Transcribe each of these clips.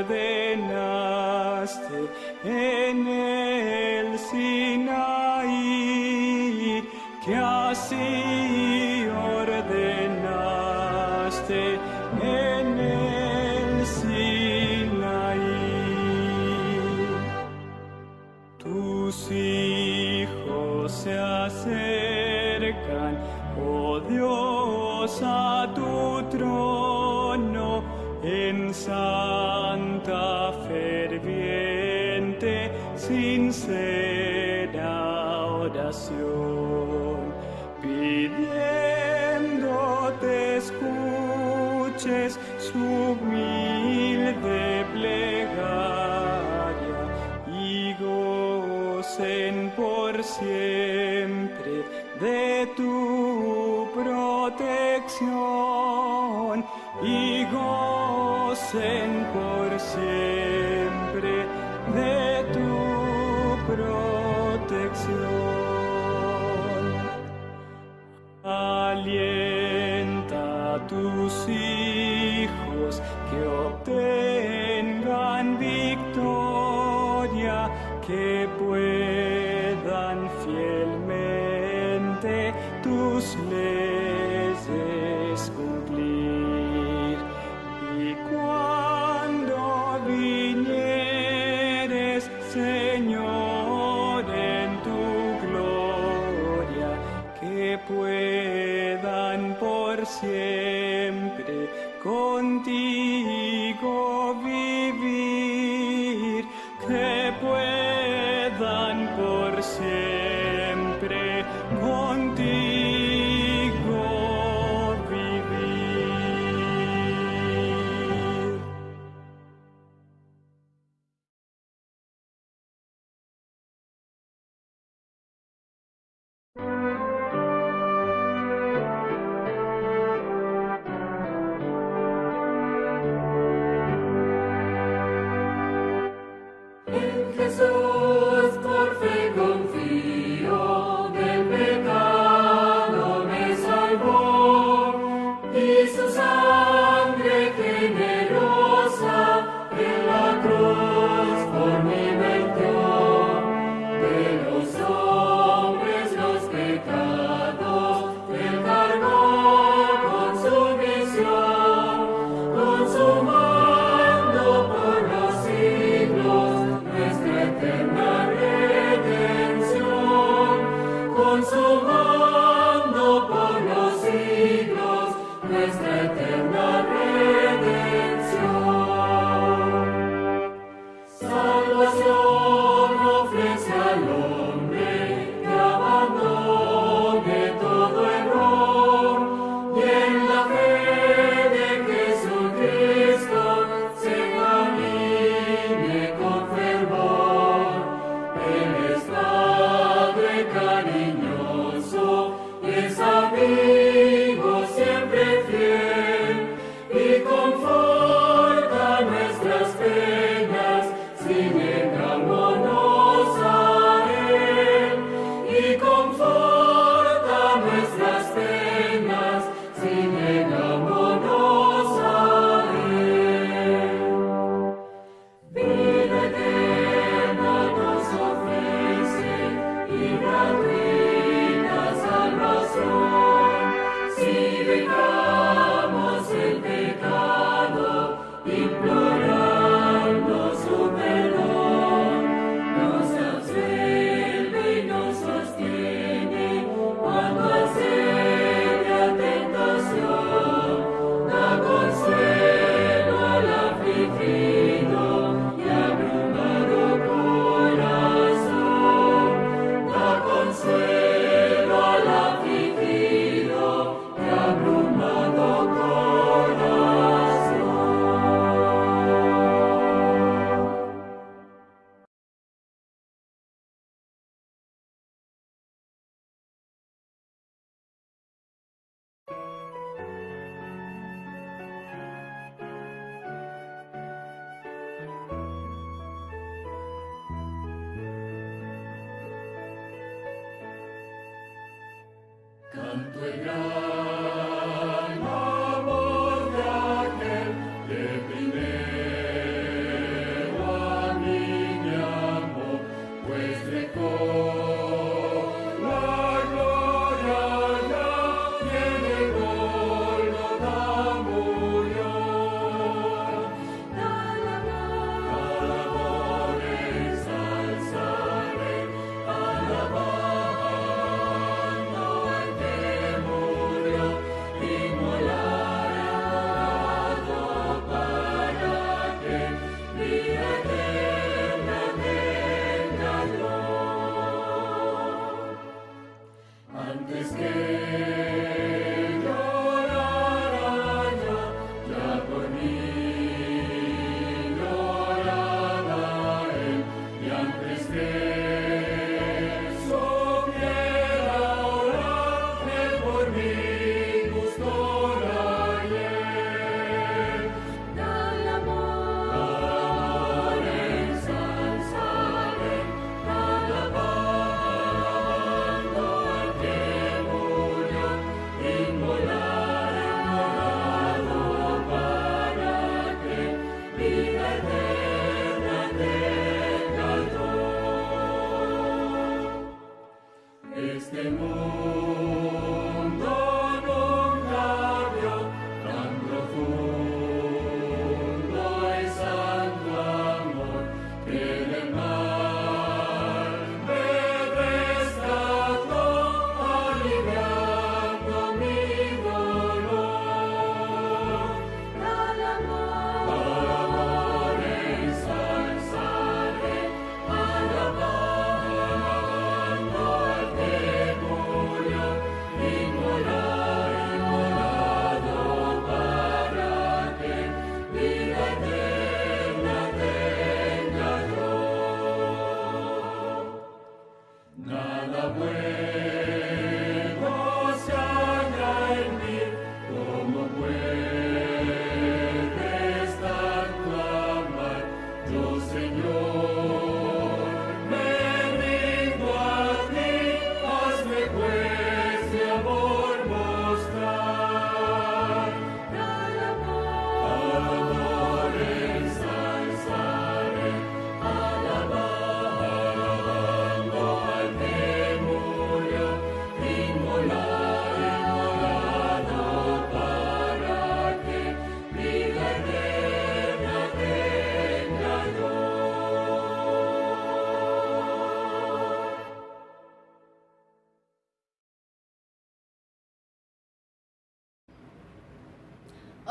ordenaste en el Sinaí, que así ordenaste en el Sinaí. Tus hijos se acercan, oh Dios, a tu trono en santa, ferviente, sincera oración, pidiéndote escuches su humilde plegaria y gocen por siempre de tu protección, y gocen por siempre de tu protección. Alienta a tus hijos que obtengan victoria, que puedan fielmente tus leyes cumplir. Y cuando vinieres, Señor, en tu gloria, que puedan por siempre contigo vivir, que puedan por siempre contigo vivir. En Jesús por fe confío, del pecado me salvó, y su sangre generosa en la cruz por mí vertió. De los hombres los pecados él cargó con su misión, consumando por los siglos nuestra eterna redención, consumando por los siglos nuestra eterna redención. Salvación ofrece al hombre que abandone todo error, y en la fe de Jesucristo se camine con fervor. Él es Padre cariñoso y es amigo siempre fiel, y conforta nuestras penas si llegámonos a Él, y conforta nuestras penas si llegámonos a Él. Vida eterna nos ofrece y gratuita salvación, si dejamos el pecado, implorando su perdón, nos absuelve y nos sostiene cuando asedia tentación, da consuelo al afligido y abrumado corazón, da consuelo al afligido y abrumado corazón. Canto el gran amor de aquel de primer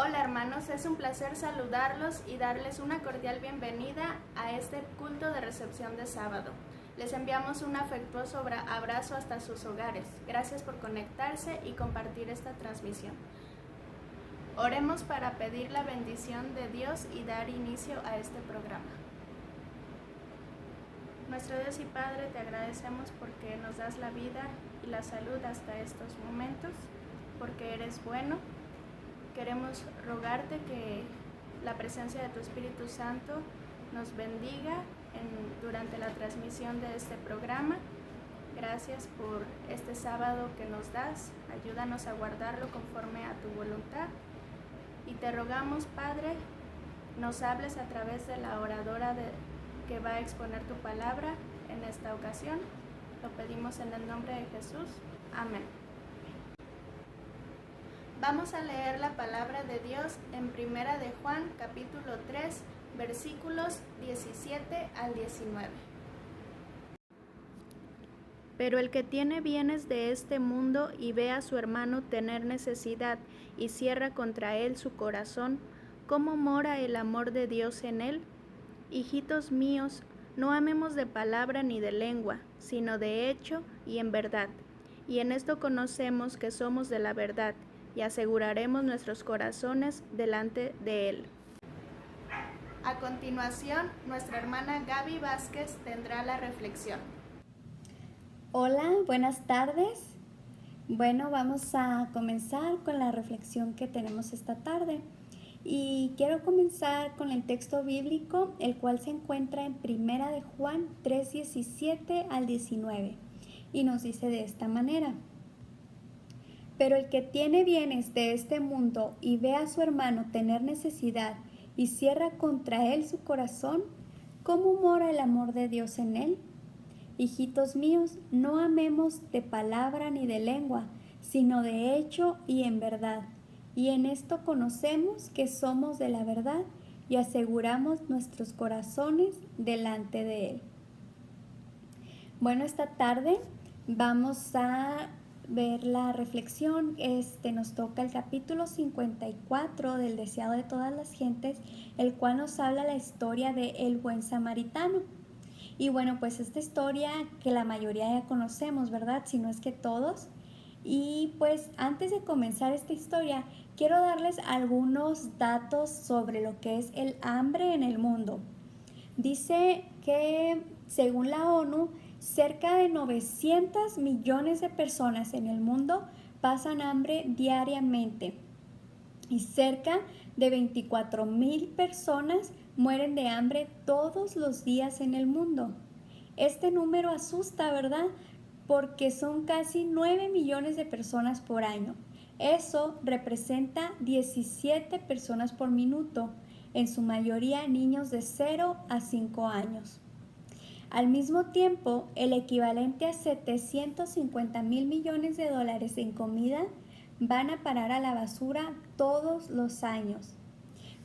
Hola hermanos, es un placer saludarlos y darles una cordial bienvenida a este culto de recepción de sábado. Les enviamos un afectuoso abrazo hasta sus hogares. Gracias por conectarse y compartir esta transmisión. Oremos para pedir la bendición de Dios y dar inicio a este programa. Nuestro Dios y Padre, te agradecemos porque nos das la vida y la salud hasta estos momentos, porque eres bueno. Queremos rogarte que la presencia de tu Espíritu Santo nos bendiga durante la transmisión de este programa. Gracias por este sábado que nos das. Ayúdanos a guardarlo conforme a tu voluntad. Y te rogamos, Padre, nos hables a través de la oradora que va a exponer tu palabra en esta ocasión. Lo pedimos en el nombre de Jesús. Amén. Vamos a leer la palabra de Dios en Primera de Juan, capítulo 3, versículos 17 al 19. Pero el que tiene bienes de este mundo y ve a su hermano tener necesidad y cierra contra él su corazón, ¿cómo mora el amor de Dios en él? Hijitos míos, no amemos de palabra ni de lengua, sino de hecho y en verdad. Y en esto conocemos que somos de la verdad, y aseguraremos nuestros corazones delante de Él. A continuación, nuestra hermana Gaby Vázquez tendrá la reflexión. Hola, buenas tardes. Bueno, vamos a comenzar con la reflexión que tenemos esta tarde. Y quiero comenzar con el texto bíblico, el cual se encuentra en Primera de Juan 3, 17 al 19. Y nos dice de esta manera: Pero el que tiene bienes de este mundo y ve a su hermano tener necesidad y cierra contra él su corazón, ¿cómo mora el amor de Dios en él? Hijitos míos, no amemos de palabra ni de lengua, sino de hecho y en verdad. Y en esto conocemos que somos de la verdad y aseguramos nuestros corazones delante de Él. Bueno, esta tarde vamos a ver la reflexión. Nos toca el capítulo 54 del Deseado de todas las gentes, el cual nos habla la historia de el buen samaritano. Y bueno, pues esta historia que la mayoría ya conocemos, ¿verdad? Si no es que todos. Y pues antes de comenzar esta historia, quiero darles algunos datos sobre lo que es el hambre en el mundo. Dice que según la ONU, cerca de 900 millones de personas en el mundo pasan hambre diariamente y cerca de 24,000 personas mueren de hambre todos los días en el mundo. Este número asusta, ¿verdad? Porque son casi 9 millones de personas por año. Eso representa 17 personas por minuto, en su mayoría niños de 0 a 5 años. Al mismo tiempo, el equivalente a 750,000 millones de dólares en comida van a parar a la basura todos los años,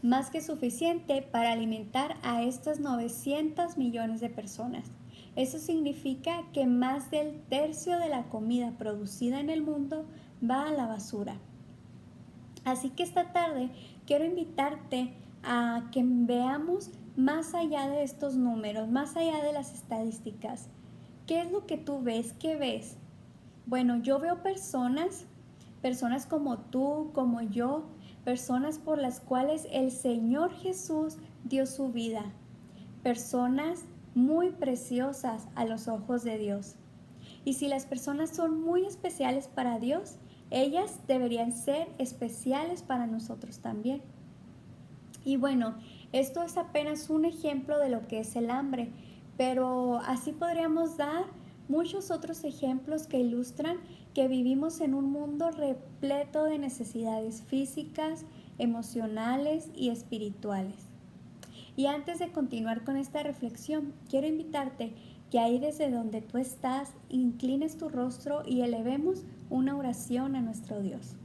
más que suficiente para alimentar a estos 900 millones de personas. Eso significa que más del tercio de la comida producida en el mundo va a la basura. Así que esta tarde quiero invitarte a que veamos más allá de estos números, más allá de las estadísticas. ¿Qué es lo que tú ves? ¿Qué ves? Bueno, yo veo personas como tú, como yo, personas por las cuales el Señor Jesús dio su vida. Personas muy preciosas a los ojos de Dios. Y si las personas son muy especiales para Dios, ellas deberían ser especiales para nosotros también. Y bueno, esto es apenas un ejemplo de lo que es el hambre, pero así podríamos dar muchos otros ejemplos que ilustran que vivimos en un mundo repleto de necesidades físicas, emocionales y espirituales. Y antes de continuar con esta reflexión, quiero invitarte que ahí desde donde tú estás, inclines tu rostro y elevemos una oración a nuestro Dios.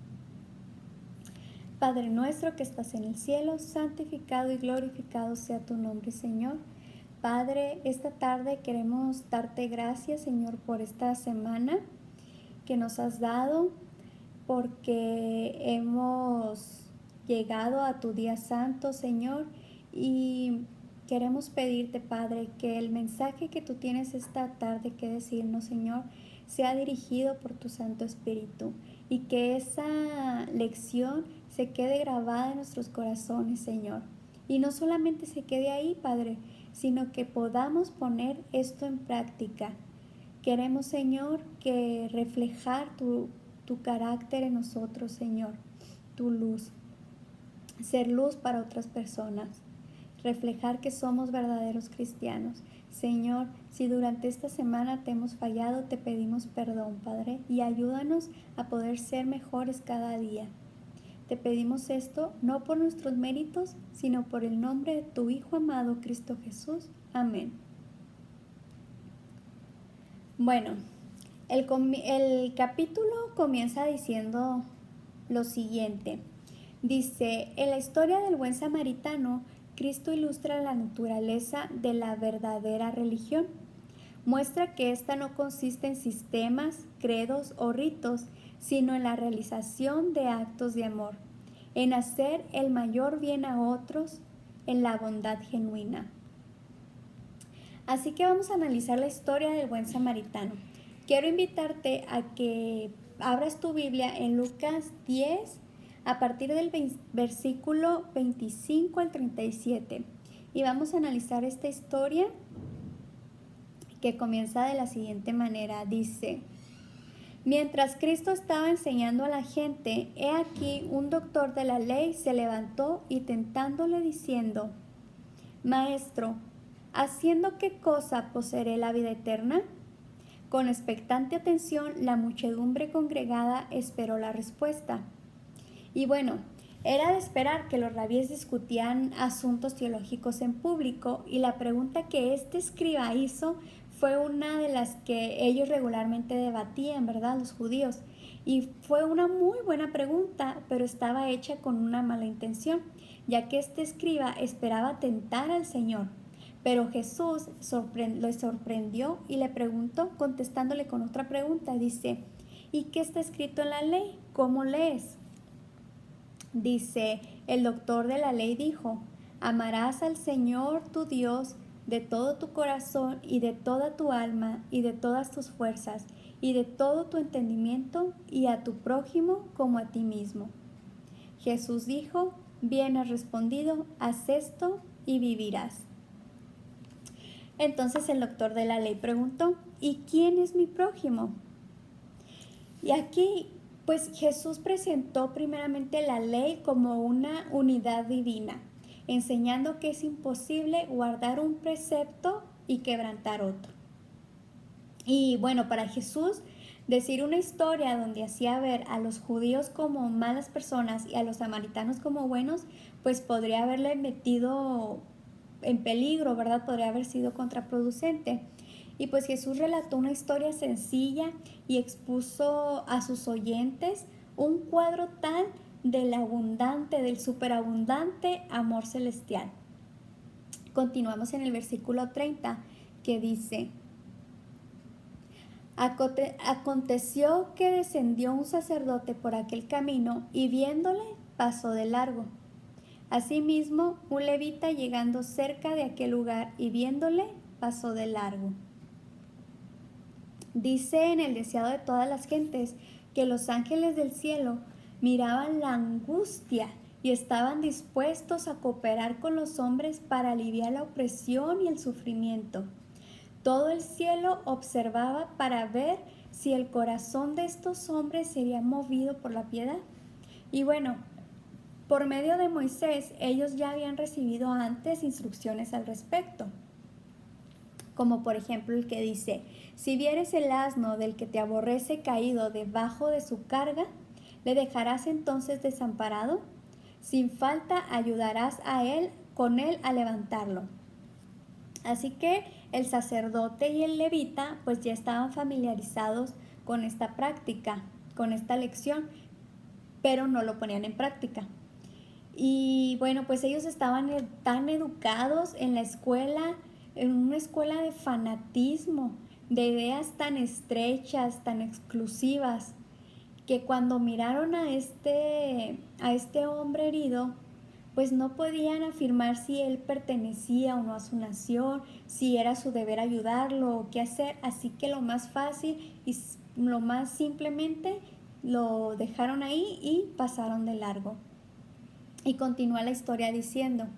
Padre nuestro que estás en el cielo, santificado y glorificado sea tu nombre, Señor. Padre, esta tarde queremos darte gracias, Señor, por esta semana que nos has dado, porque hemos llegado a tu día santo, Señor, y queremos pedirte, Padre, que el mensaje que tú tienes esta tarde que decirnos, Señor, sea dirigido por tu Santo Espíritu y que esa lección se quede grabada en nuestros corazones, Señor. Y no solamente se quede ahí, Padre, sino que podamos poner esto en práctica. Queremos, Señor, que reflejar tu carácter en nosotros, Señor, tu luz, ser luz para otras personas, reflejar que somos verdaderos cristianos. Señor, si durante esta semana te hemos fallado, te pedimos perdón, Padre, y ayúdanos a poder ser mejores cada día. Te pedimos esto no por nuestros méritos, sino por el nombre de tu Hijo amado, Cristo Jesús. Amén. Bueno, el capítulo comienza diciendo lo siguiente. Dice, en la historia del buen samaritano, Cristo ilustra la naturaleza de la verdadera religión. Muestra que ésta no consiste en sistemas, credos o ritos, sino en la realización de actos de amor, en hacer el mayor bien a otros, en la bondad genuina. Así que vamos a analizar la historia del buen samaritano. Quiero invitarte a que abras tu Biblia en Lucas 10, a partir del versículo 25 al 37. Y vamos a analizar esta historia que comienza de la siguiente manera. Dice, mientras Cristo estaba enseñando a la gente, he aquí un doctor de la ley se levantó y tentándole diciendo, Maestro, ¿haciendo qué cosa poseeré la vida eterna? Con expectante atención, la muchedumbre congregada esperó la respuesta. Y bueno, era de esperar que los rabíes discutían asuntos teológicos en público y la pregunta que este escriba hizo fue una de las que ellos regularmente debatían, ¿verdad? Los judíos. Y fue una muy buena pregunta, pero estaba hecha con una mala intención, ya que este escriba esperaba tentar al Señor. Pero Jesús le sorprendió y le preguntó, contestándole con otra pregunta, dice, ¿y qué está escrito en la ley? ¿Cómo lees? Dice, el doctor de la ley dijo, amarás al Señor tu Dios de todo tu corazón y de toda tu alma y de todas tus fuerzas y de todo tu entendimiento y a tu prójimo como a ti mismo. Jesús dijo, bien has respondido, haz esto y vivirás. Entonces el doctor de la ley preguntó, ¿y quién es mi prójimo? Y aquí, pues Jesús presentó primeramente la ley como una unidad divina, enseñando que es imposible guardar un precepto y quebrantar otro. Y bueno, para Jesús, decir una historia donde hacía ver a los judíos como malas personas y a los samaritanos como buenos, pues podría haberle metido en peligro, ¿verdad? Podría haber sido contraproducente. Y pues Jesús relató una historia sencilla y expuso a sus oyentes un cuadro tal del abundante, del superabundante amor celestial. Continuamos en el versículo 30, que dice, aconteció que descendió un sacerdote por aquel camino y viéndole pasó de largo. Asimismo, un levita llegando cerca de aquel lugar y viéndole pasó de largo. Dice en el deseado de todas las gentes que los ángeles del cielo miraban la angustia y estaban dispuestos a cooperar con los hombres para aliviar la opresión y el sufrimiento. Todo el cielo observaba para ver si el corazón de estos hombres sería movido por la piedad. Y bueno, por medio de Moisés, ellos ya habían recibido antes instrucciones al respecto. Como por ejemplo el que dice, si vieres el asno del que te aborrece caído debajo de su carga, ¿le dejarás entonces desamparado? Sin falta ayudarás con él a levantarlo. Así que el sacerdote y el levita pues ya estaban familiarizados con esta práctica, con esta lección, pero no lo ponían en práctica. Y bueno, pues ellos estaban tan educados en la escuela, en una escuela de fanatismo, de ideas tan estrechas, tan exclusivas, que cuando miraron a este hombre herido, pues no podían afirmar si él pertenecía o no a su nación, si era su deber ayudarlo o qué hacer. Así que lo más fácil y lo más simplemente lo dejaron ahí y pasaron de largo. Y continúa la historia diciendo: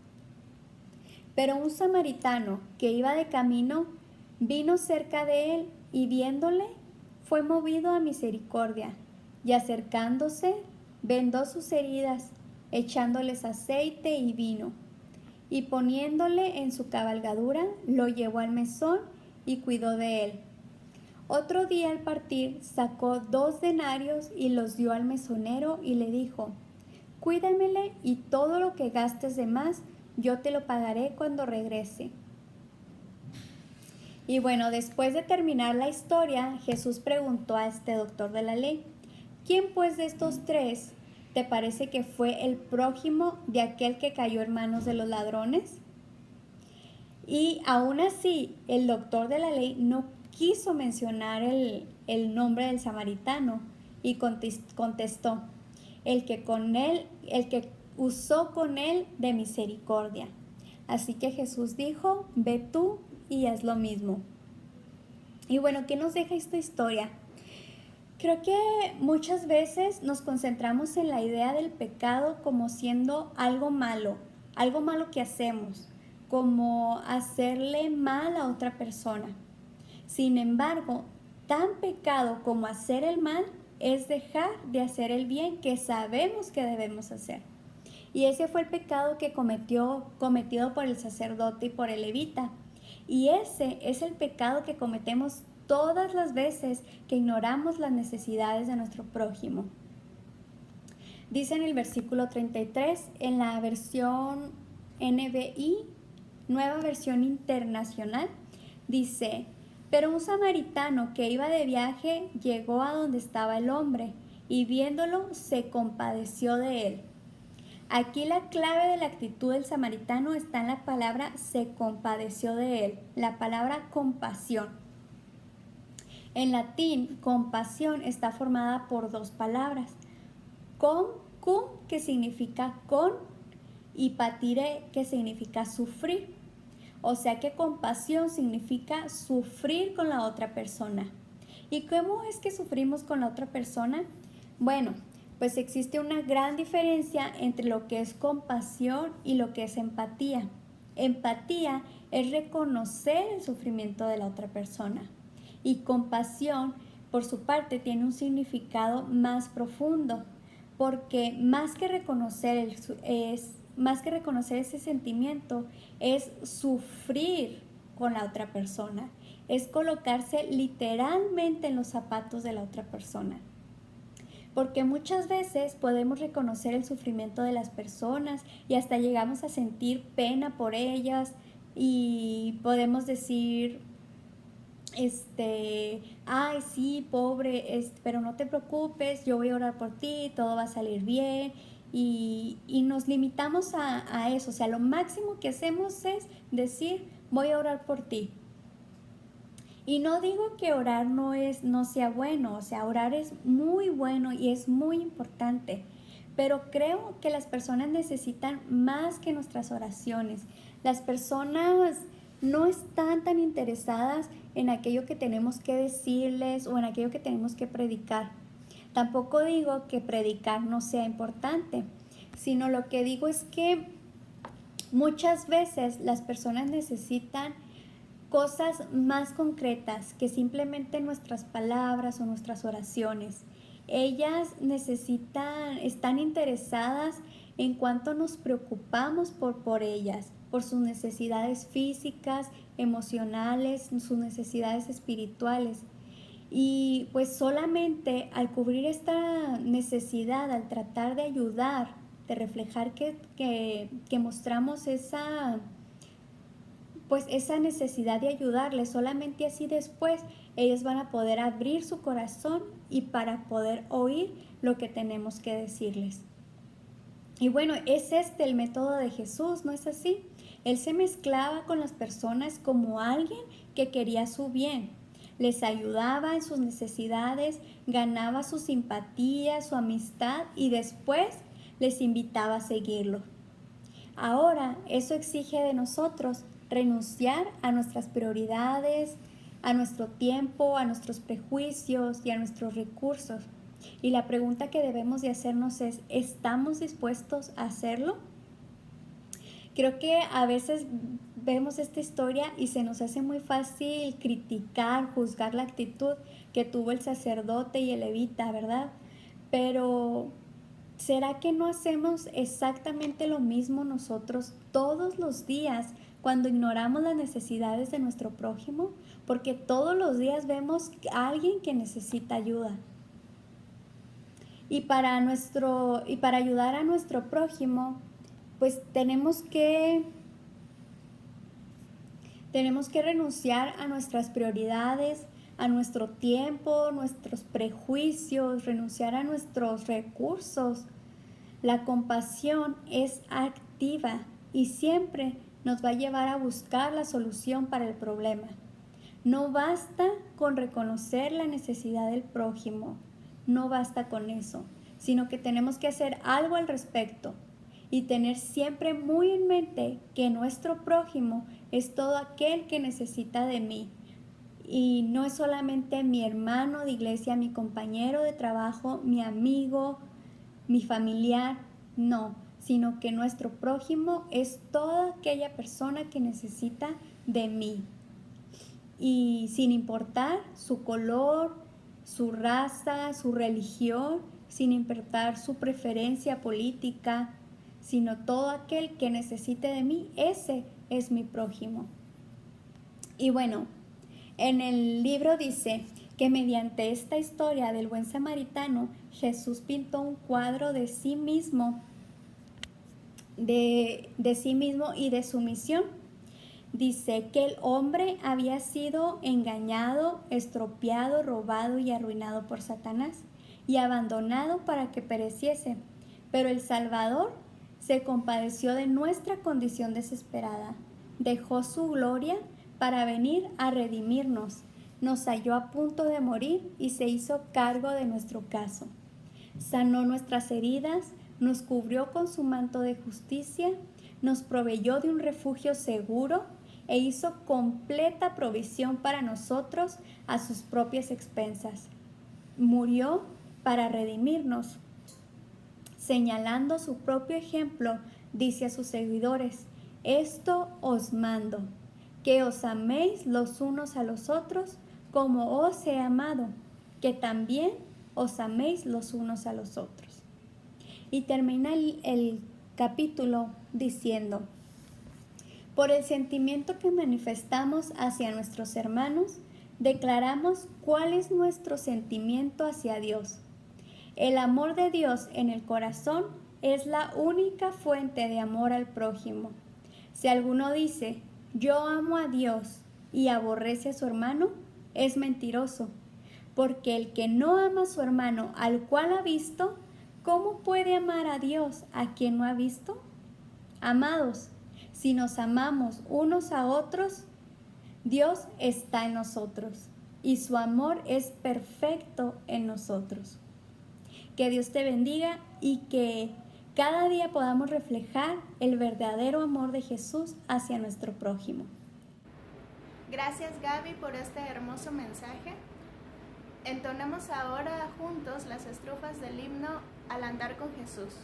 pero un samaritano que iba de camino vino cerca de él y viéndole fue movido a misericordia, y acercándose vendó sus heridas, echándoles aceite y vino, y poniéndole en su cabalgadura lo llevó al mesón y cuidó de él. Otro día al partir sacó 2 denarios y los dio al mesonero y le dijo: cuídamele y todo lo que gastes de más yo te lo pagaré cuando regrese. Y bueno, después de terminar la historia, Jesús preguntó a este doctor de la ley: ¿quién pues de estos 3 te parece que fue el prójimo de aquel que cayó en manos de los ladrones? Y aún así, el doctor de la ley no quiso mencionar el nombre del samaritano y contestó: el que usó con él de misericordia. Así que Jesús dijo: ve tú y haz lo mismo. Y bueno, ¿qué nos deja esta historia? Creo que muchas veces nos concentramos en la idea del pecado como siendo algo malo que hacemos, como hacerle mal a otra persona. Sin embargo, tan pecado como hacer el mal es dejar de hacer el bien que sabemos que debemos hacer. Y ese fue el pecado que cometido por el sacerdote y por el levita. Y ese es el pecado que cometemos todas las veces que ignoramos las necesidades de nuestro prójimo. Dice en el versículo 33, en la versión NBI, Nueva Versión Internacional, dice: pero un samaritano que iba de viaje llegó a donde estaba el hombre y viéndolo se compadeció de él. Aquí la clave de la actitud del samaritano está en la palabra se compadeció de él, la palabra compasión. En latín, compasión está formada por 2 palabras: cum, que significa con, y patire, que significa sufrir. O sea que compasión significa sufrir con la otra persona. ¿Y cómo es que sufrimos con la otra persona? Bueno, pues existe una gran diferencia entre lo que es compasión y lo que es empatía. Empatía es reconocer el sufrimiento de la otra persona. Y compasión, por su parte, tiene un significado más profundo, porque más que reconocer ese sentimiento, es sufrir con la otra persona, es colocarse literalmente en los zapatos de la otra persona. Porque muchas veces podemos reconocer el sufrimiento de las personas y hasta llegamos a sentir pena por ellas y podemos decir: ay, sí, pobre, pero no te preocupes, yo voy a orar por ti, todo va a salir bien. Y nos limitamos a eso. O sea, lo máximo que hacemos es decir: voy a orar por ti. Y no digo que orar no sea bueno. O sea, orar es muy bueno y es muy importante. Pero creo que las personas necesitan más que nuestras oraciones. Las personas no están tan interesadas en aquello que tenemos que decirles o en aquello que tenemos que predicar. Tampoco digo que predicar no sea importante, sino lo que digo es que muchas veces las personas necesitan cosas más concretas que simplemente nuestras palabras o nuestras oraciones. Ellas están interesadas en cuánto nos preocupamos por ellas, por sus necesidades físicas, emocionales, sus necesidades espirituales. Y pues solamente al cubrir esta necesidad, al tratar de ayudar, de reflejar que mostramos esa necesidad de ayudarles, solamente así después ellos van a poder abrir su corazón y para poder oír lo que tenemos que decirles. Y bueno, es el método de Jesús, ¿no es así? Él se mezclaba con las personas como alguien que quería su bien. les ayudaba en sus necesidades, ganaba su simpatía, su amistad y después les invitaba a seguirlo. Ahora, eso exige de nosotros renunciar a nuestras prioridades, a nuestro tiempo, a nuestros prejuicios y a nuestros recursos. Y la pregunta que debemos de hacernos es, ¿estamos dispuestos a hacerlo? Creo que a veces vemos esta historia y se nos hace muy fácil criticar, juzgar la actitud que tuvo el sacerdote y el levita, ¿verdad? Pero ¿será que no hacemos exactamente lo mismo nosotros todos los días cuando ignoramos las necesidades de nuestro prójimo? Porque todos los días vemos a alguien que necesita ayuda. Y para ayudar a nuestro prójimo, pues tenemos que renunciar a nuestras prioridades, a nuestro tiempo, nuestros prejuicios, renunciar a nuestros recursos. La compasión es activa y siempre nos va a llevar a buscar la solución para el problema. No basta con reconocer la necesidad del prójimo, no basta con eso, sino que tenemos que hacer algo al respecto y tener siempre muy en mente que nuestro prójimo es todo aquel que necesita de mí. Y no es solamente mi hermano de iglesia, mi compañero de trabajo, mi amigo, mi familiar, no, sino que nuestro prójimo es toda aquella persona que necesita de mí. Y sin importar su color, su raza, su religión, sin importar su preferencia política, sino todo aquel que necesite de mí, ese es mi prójimo. Y bueno, en el libro dice que mediante esta historia del buen samaritano, Jesús pintó un cuadro de sí mismo, de sí mismo y de su misión. Dice que el hombre había sido engañado, estropeado, robado y arruinado por Satanás y abandonado para que pereciese. Pero el Salvador se compadeció de nuestra condición desesperada, dejó su gloria para venir a redimirnos, nos halló a punto de morir y se hizo cargo de nuestro caso. Sanó nuestras heridas, nos cubrió con su manto de justicia, nos proveyó de un refugio seguro e hizo completa provisión para nosotros a sus propias expensas. Murió para redimirnos. Señalando su propio ejemplo, dice a sus seguidores: esto os mando, que os améis los unos a los otros como os he amado, que también os améis los unos a los otros. Y termina el capítulo diciendo: por el sentimiento que manifestamos hacia nuestros hermanos, declaramos cuál es nuestro sentimiento hacia Dios. El amor de Dios en el corazón es la única fuente de amor al prójimo. Si alguno dice, yo amo a Dios y aborrece a su hermano, es mentiroso, porque el que no ama a su hermano al cual ha visto, ¿cómo puede amar a Dios a quien no ha visto? Amados, si nos amamos unos a otros, Dios está en nosotros y su amor es perfecto en nosotros. Que Dios te bendiga y que cada día podamos reflejar el verdadero amor de Jesús hacia nuestro prójimo. Gracias, Gaby, por este hermoso mensaje. Entonemos ahora juntos las estrofas del himno Al andar con Jesús.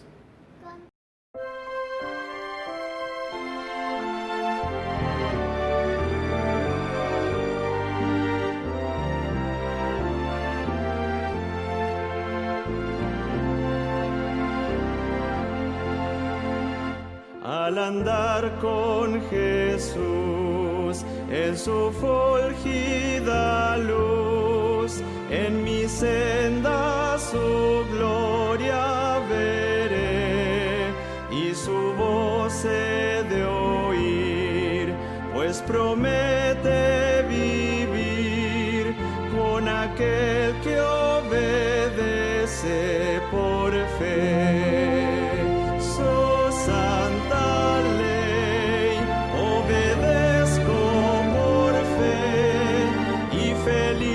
Al andar con Jesús en su fulgida luz, en mi senda su gloria veré y su voz he de oír, pues promete vivir con aquel que obedece por fe. Santa ley, obedezco por fe y feliz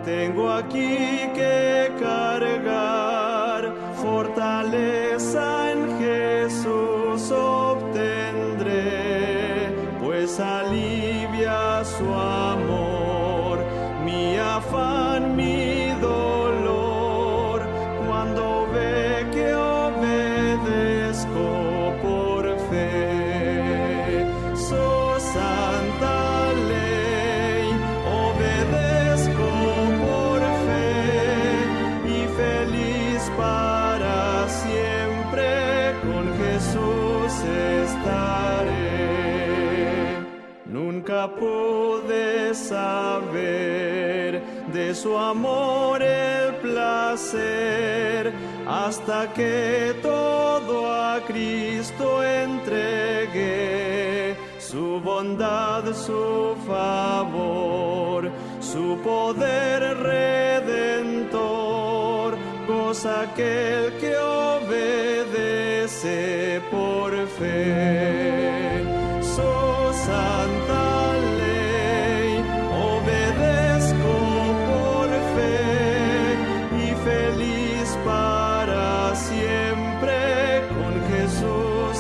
tengo aquí que cargar, fortaleza en Jesús obtendré, pues alivia su amor, mi afán, mi dolor, cuando ve que obedezco por fe. Su santa ley obedezco por fe, y feliz para siempre con Jesús estaré. Nunca pude saber de su amor el placer, hasta que todo a Cristo entregué, su bondad, su favor, su poder redentor, goza aquel que obedece por fe. Su santa ley obedezco por fe, y feliz para siempre con Jesús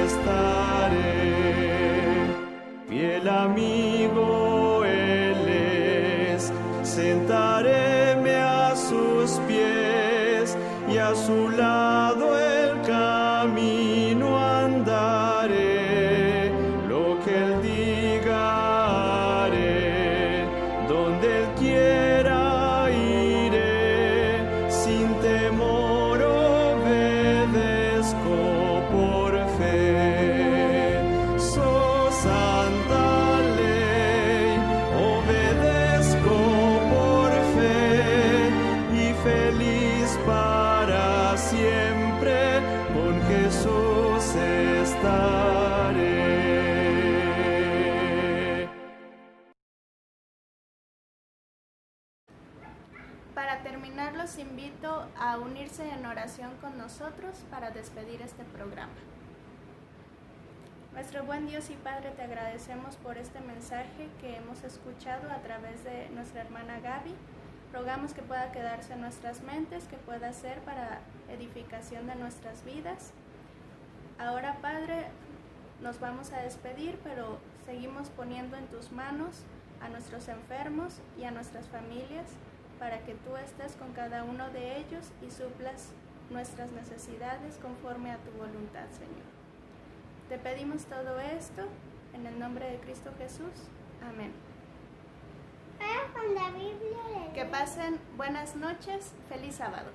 estaré. Fiel amigo Él es, sentaréme a sus pies, y a su lado el camino andaré. Lo que Él diga haré, donde Él quiera iré, sin temor obedezco por fe. Su santa ley obedezco por fe, y feliz para siempre con Jesús estaré. Para terminar, los invito a unirse en oración con nosotros para despedir este programa. Nuestro buen Dios y Padre, te agradecemos por este mensaje que hemos escuchado a través de nuestra hermana Gaby. Rogamos que pueda quedarse en nuestras mentes, que pueda ser para edificación de nuestras vidas. Ahora, Padre, nos vamos a despedir, pero seguimos poniendo en tus manos a nuestros enfermos y a nuestras familias, para que tú estés con cada uno de ellos y suplas nuestras necesidades conforme a tu voluntad, Señor. Te pedimos todo esto en el nombre de Cristo Jesús. Amén. Con la Biblia. Que pasen buenas noches. Feliz sábado.